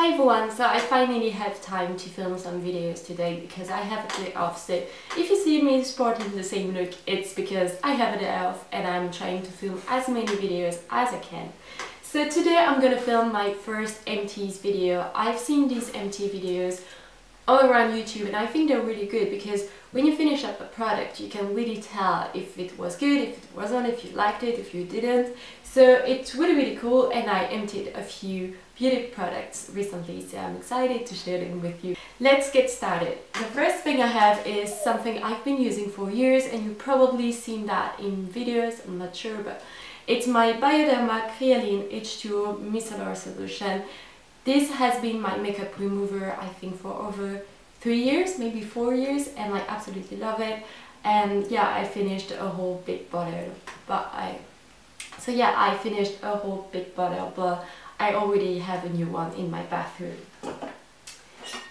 Hi everyone, so I finally have time to film some videos today because I have a day off. So if you see me sporting the same look, it's because I have a day off and I'm trying to film as many videos as I can. So today I'm gonna film my first Empties video. I've seen these empty videos all around YouTube and I think they're really good because when you finish up a product you can really tell if it was good, if it wasn't, if you liked it, if you didn't. So it's really cool and I emptied a few beauty products recently, so I'm excited to share them with you. Let's get started. The first thing I have is something I've been using for years and you've probably seen that in videos, I'm not sure, but it's my Bioderma Crealine H2O Micellar Solution. This has been my makeup remover I think for over 3 years, maybe 4 years, and I absolutely love it. And yeah, I finished a whole big bottle, but I finished a whole big bottle, but I already have a new one in my bathroom.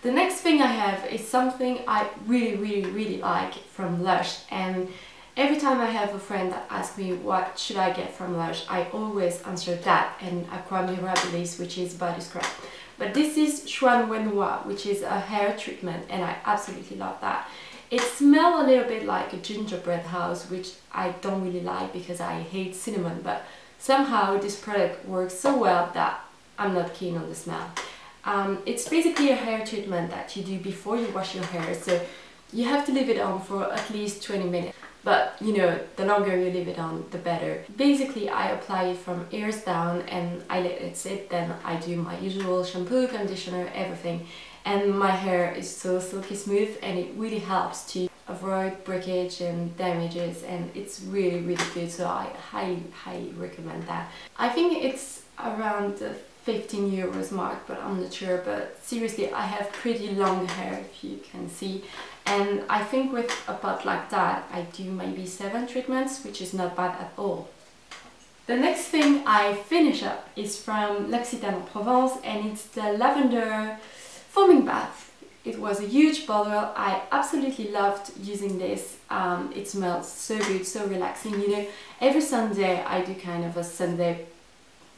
The next thing I have is something I really like from Lush, and every time I have a friend that asks me what should I get from Lush, I always answer that and Aqua Mirabilis, which is body scrub. But this is Shuan Wenhua, which is a hair treatment, and I absolutely love that. It smells a little bit like a gingerbread house, which I don't really like because I hate cinnamon, but somehow this product works so well that I'm not keen on the smell. It's basically a hair treatment that you do before you wash your hair, so you have to leave it on for at least 20 minutes. But you know, the longer you leave it on, the better. Basically, I apply it from ears down and I let it sit, then I do my usual shampoo, conditioner, everything. And my hair is so silky smooth and it really helps to avoid breakage and damages, and it's really good, so I highly recommend that. I think it's around the 15 euros mark, but I'm not sure. But seriously, I have pretty long hair, if you can see, and I think with a pot like that I do maybe 7 treatments, which is not bad at all. The next thing I finish up is from L'Occitane en Provence, and it's the lavender foaming bath. It was a huge bottle. I absolutely loved using this. It smells so good, so relaxing. You know, every Sunday I do kind of a Sunday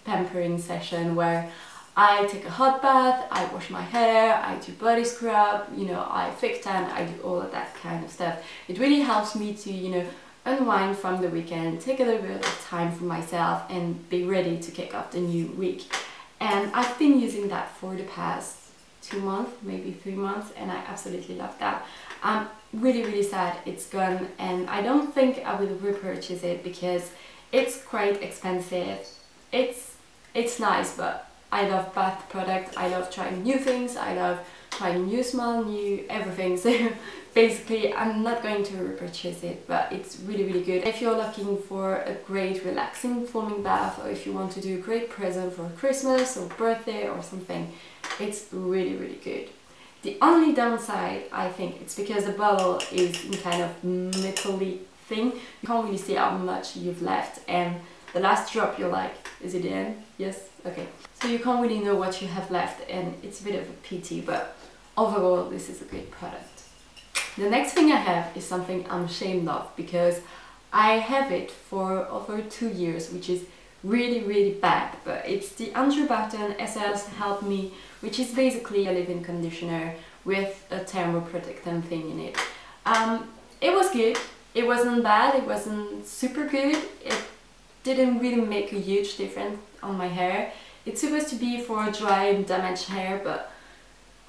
pampering session where I take a hot bath, I wash my hair, I do body scrub, you know, I fake tan, I do all of that kind of stuff. It really helps me to, you know, unwind from the weekend, take a little bit of time for myself and be ready to kick off the new week. And I've been using that for the past 2 months, maybe 3 months, and I absolutely love that. I'm really sad it's gone, and I don't think I will repurchase it because it's quite expensive. It's nice, but I love bath products, I love trying new things, I love trying new smell, new everything, so basically I'm not going to repurchase it, but it's really good. If you're looking for a great relaxing foaming bath, or if you want to do a great present for Christmas or birthday or something, it's really good. The only downside, I think, it's because the bottle is in kind of metallic thing. You can't really see how much you've left, and the last drop you're like, is it the end? Yes? Okay. So you can't really know what you have left, and it's a bit of a pity, but overall this is a great product. The next thing I have is something I'm ashamed of because I have it for over 2 years, which is really bad, but it's the Andrew Barton SL's Help Me, which is basically a leave-in conditioner with a thermoprotectant thing in it. It was good, it wasn't bad, it wasn't super good, it didn't really make a huge difference on my hair. It's supposed to be for dry and damaged hair, but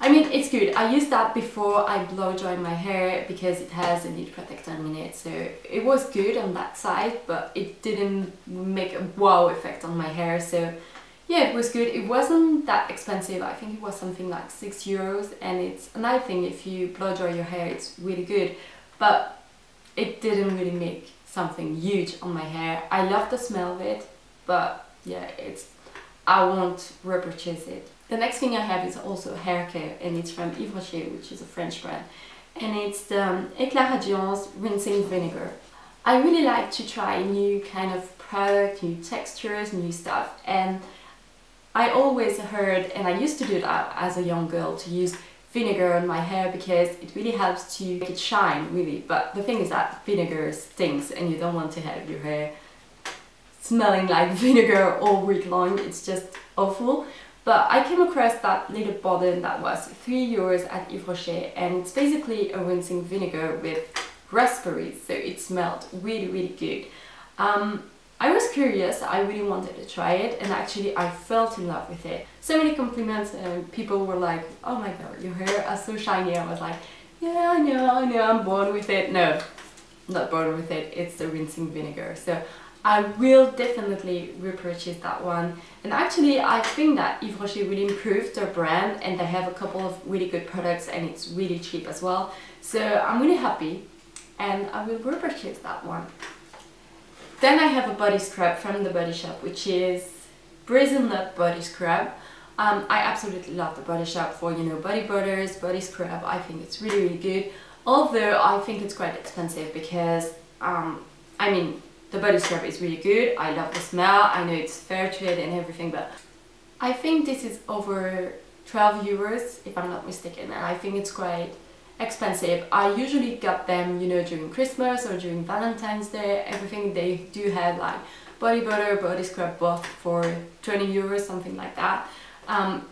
I mean, it's good. I used that before I blow dry my hair because it has a heat protectant in it, so it was good on that side, but it didn't make a wow effect on my hair. So yeah, it was good. It wasn't that expensive. I think it was something like 6 euros, and it's another thing, if you blow dry your hair it's really good, but it didn't really make something huge on my hair. I love the smell of it, but yeah, I won't repurchase it. The next thing I have is also hair care, and it's from Yves Rocher, which is a French brand, and it's the Éclat Radiance Rinsing Vinegar. I really like to try new kind of product, new textures, new stuff, and I always heard, and I used to do that as a young girl, to use vinegar on my hair because it really helps to make it shine, really. But the thing is that vinegar stinks and you don't want to have your hair smelling like vinegar all week long. It's just awful. But I came across that little bottle that was €3 at Yves Rocher, and it's basically a rinsing vinegar with raspberries, so it smelled really, really good. I was curious, I really wanted to try it, and actually I fell in love with it. So many compliments, and people were like, oh my god, your hair is so shiny. I was like, yeah, I know, I'm born with it. No, not born with it, it's the rinsing vinegar. So I will definitely repurchase that one. And actually I think that Yves Rocher really improved their brand, and they have a couple of really good products, and it's really cheap as well. So I'm really happy, and I will repurchase that one. Then I have a body scrub from The Body Shop, which is Brazil Nut Body Scrub. I absolutely love The Body Shop for, you know, body butters, body scrub. I think it's really, really good. Although I think it's quite expensive because, I mean, the body scrub is really good. I love the smell. I know it's fair trade and everything, but I think this is over €12 if I'm not mistaken, and I think it's quite expensive. I usually got them, you know, during Christmas or during Valentine's Day, everything. They do have like body butter, body scrub both for €20, something like that.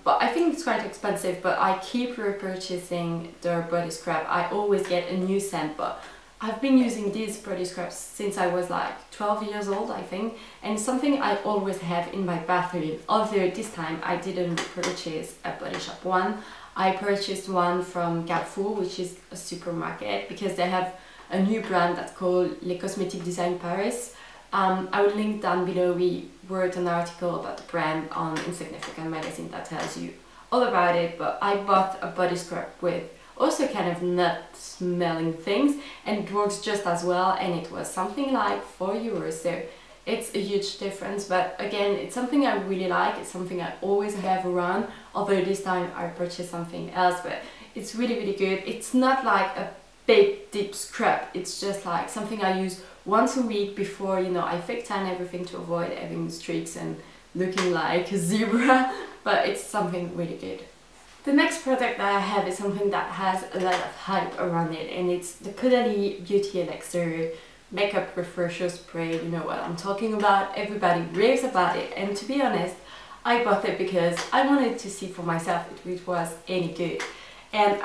But I think it's quite expensive, but I keep repurchasing their body scrub. I always get a new scent, but I've been using these body scrubs since I was like 12 years old, I think, and it's something I always have in my bathroom. Although this time I didn't purchase a Body Shop one. I purchased one from Carrefour, which is a supermarket, because they have a new brand that's called Les Cosmétiques Design Paris. I will link down below. We wrote an article about the brand on Insignificant magazine that tells you all about it, but I bought a body scrub with also kind of nut smelling things, and it works just as well, and it was something like €4, so it's a huge difference. But again, it's something I really like, it's something I always have around, although this time I purchased something else, but it's really, really good. It's not like a big deep scrub, it's just like something I use once a week before, you know, I fake tan everything to avoid having streaks and looking like a zebra, but it's something really good. The next product that I have is something that has a lot of hype around it, and it's the Caudalie Beauty Elixir Makeup Refresher Spray. You know what I'm talking about, everybody raves about it, and to be honest, I bought it because I wanted to see for myself if it was any good, and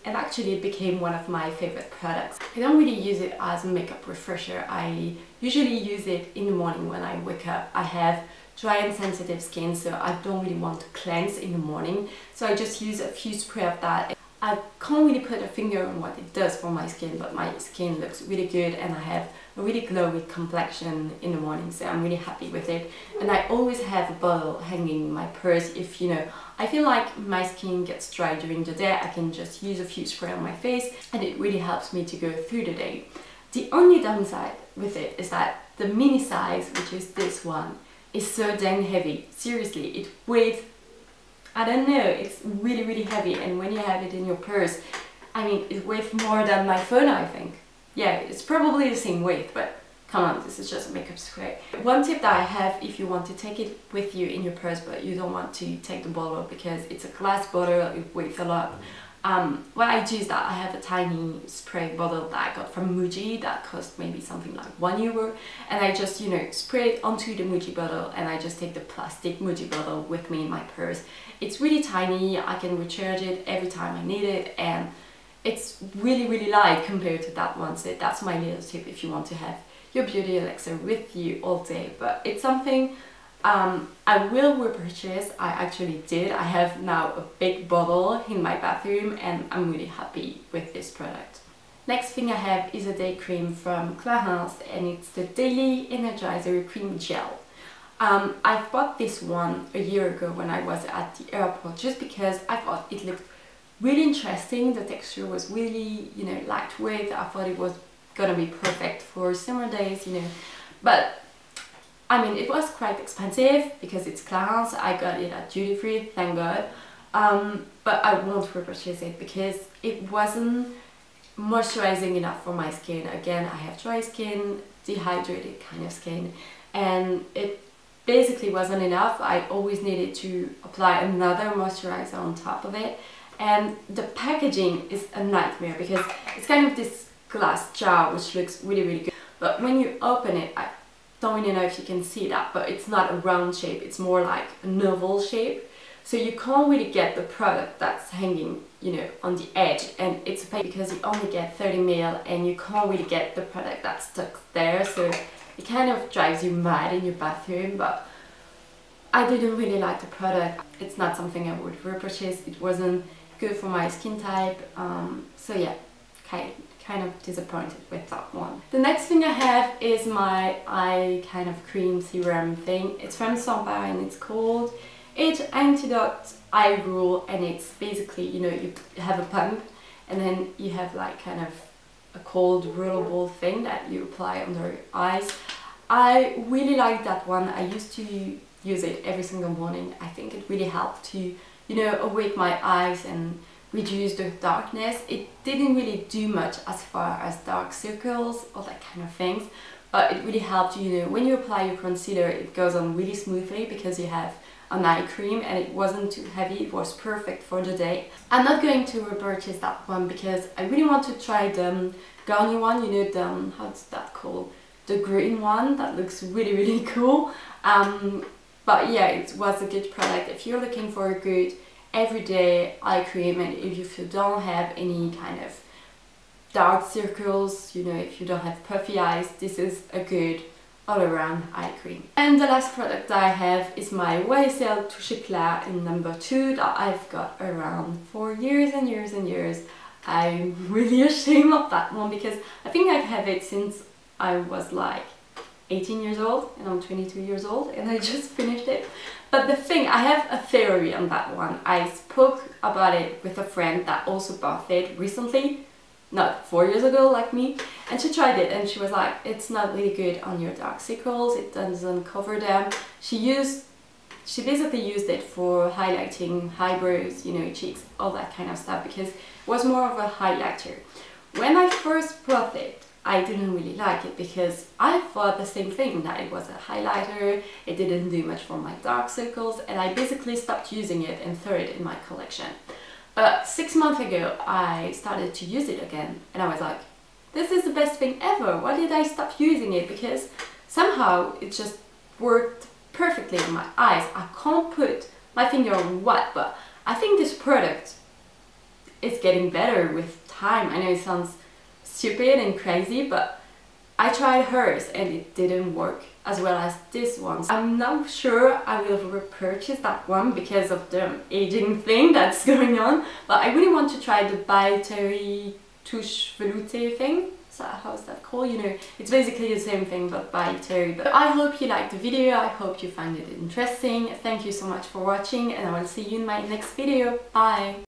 actually it became one of my favorite products. I don't really use it as a makeup refresher. I usually use it in the morning when I wake up. I have dry and sensitive skin, so I don't really want to cleanse in the morning, so I just use a few spray of that. I can't really put a finger on what it does for my skin, but my skin looks really good, and I have a really glowy complexion in the morning, so I'm really happy with it. And I always have a bottle hanging in my purse. If, you know, I feel like my skin gets dry during the day, I can just use a few spray on my face, and it really helps me to go through the day. The only downside with it is that the mini size, which is this one, is so dang heavy. Seriously, it weighs, I don't know, it's really, really heavy, and when you have it in your purse, I mean, it weighs more than my phone, I think. Yeah, it's probably the same weight, but come on, this is just a makeup spray. One tip that I have, if you want to take it with you in your purse but you don't want to take the bottle because it's a glass bottle, it weighs a lot, what I do is that I have a tiny spray bottle that I got from Muji that cost maybe something like €1, and I just, you know, spray it onto the Muji bottle, and I just take the plastic Muji bottle with me in my purse. It's really tiny, I can recharge it every time I need it, and it's really, really light compared to that one, so that's my little tip if you want to have your beauty elixir with you all day. But it's something I will repurchase. I actually did. I have now a big bottle in my bathroom, and I'm really happy with this product. Next thing I have is a day cream from Clarins, and it's the Daily Energizer Cream Gel. I've bought this one a year ago when I was at the airport, just because I thought it looked really interesting. The texture was really, you know, lightweight. I thought it was gonna be perfect for summer days, you know, but I mean, it was quite expensive because it's Clarins. I got it at duty free, thank God, but I won't repurchase it because it wasn't moisturizing enough for my skin. Again, I have dry skin, dehydrated kind of skin, and it basically wasn't enough. I always needed to apply another moisturizer on top of it, and the packaging is a nightmare because it's kind of this glass jar which looks really, really good, but when you open it, don't really know if you can see that, but it's not a round shape, it's more like an oval shape. So you can't really get the product that's hanging, you know, on the edge, and it's opaque because you only get 30 ml and you can't really get the product that's stuck there, so it kind of drives you mad in your bathroom. But I didn't really like the product. It's not something I would repurchase. It wasn't good for my skin type, so yeah, kind of disappointed with that one. The next thing I have is my eye kind of cream serum thing. It's from Sampa and it's called Antidote Eye Rule, and it's basically, you know, you have a pump and then you have like kind of a cold rollable thing that you apply under your eyes. I really like that one. I used to use it every single morning. I think it really helped to, you know, awake my eyes and reduce the darkness. It didn't really do much as far as dark circles or that kind of things, but it really helped you know, when you apply your concealer, it goes on really smoothly because you have an eye cream and it wasn't too heavy. It was perfect for the day. I'm not going to repurchase that one because I really want to try the Garnier one, you know, the, how's that called? The green one, that looks really cool. But yeah, it was a good product. If you're looking for a good everyday eye cream, and if you don't have any kind of dark circles, you know, if you don't have puffy eyes, this is a good all-around eye cream. And the last product I have is my YSL Touche Éclat in number 2 that I've got around for years and years and years. I'm really ashamed of that one because I think I have it since I was like 18 years old and I'm 22 years old and I just finished it. But the thing, I have a theory on that one. I spoke about it with a friend that also bought it recently, not 4 years ago like me, and she tried it and she was like, it's not really good on your dark circles, it doesn't cover them. She basically used it for highlighting eyebrows, you know, cheeks, all that kind of stuff, because it was more of a highlighter. When I first bought it, I didn't really like it because I thought the same thing, that it was a highlighter, it didn't do much for my dark circles, and I basically stopped using it and threw it in my collection. But 6 months ago I started to use it again and I was like, this is the best thing ever. Why did I stop using it? Because somehow it just worked perfectly in my eyes. I can't put my finger on what, but I think this product is getting better with time. I know it sounds stupid and crazy, but I tried hers and it didn't work as well as this one. I'm not sure I will repurchase that one because of the aging thing that's going on, but I really want to try the By Terry Touche Veloute thing. So how's that called? You know, it's basically the same thing but by Terry. But I hope you liked the video, I hope you find it interesting. Thank you so much for watching and I will see you in my next video. Bye!